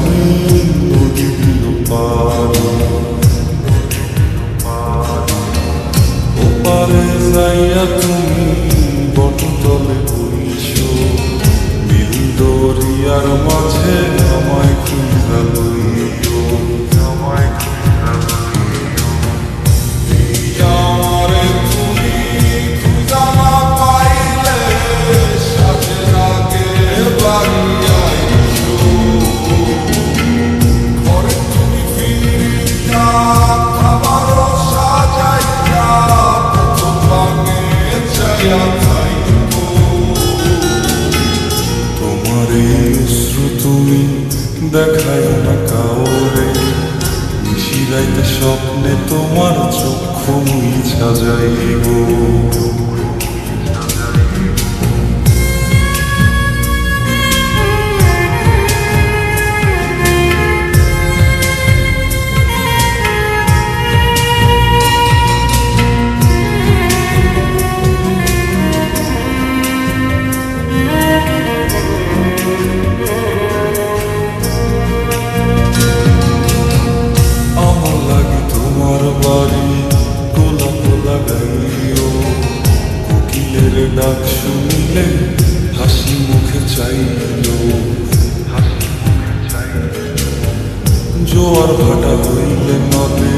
তুমি নদী দিল পারি, ওপারে যাইয়া তুমি বটতলে বইছো, নীল দরিয়ার মাঝে আমায় খুঁজা লইও, আমায় খুঁজা লইও। আমারে তুমি খুঁজা না পাইলে সাজের আগে বাড়ি আইছো, ঘরে তুমি ফিরিয়া খাবারও সাজাইয়া তোমাকে চাইয়া থাইকো। তোমার এই অশ্রু তুমি দেখাইও না কাউরে, নিশিরাইতে স্বপ্নে তোমার চক্ষু মুইছা যাইব। আমার লাগে তোমার বাড়ি গোলাপ লাগাইও, কোকিলের ডাক শুনিলে হাসি মুখে চাইও, জোয়ার ভাটা হইলে নদে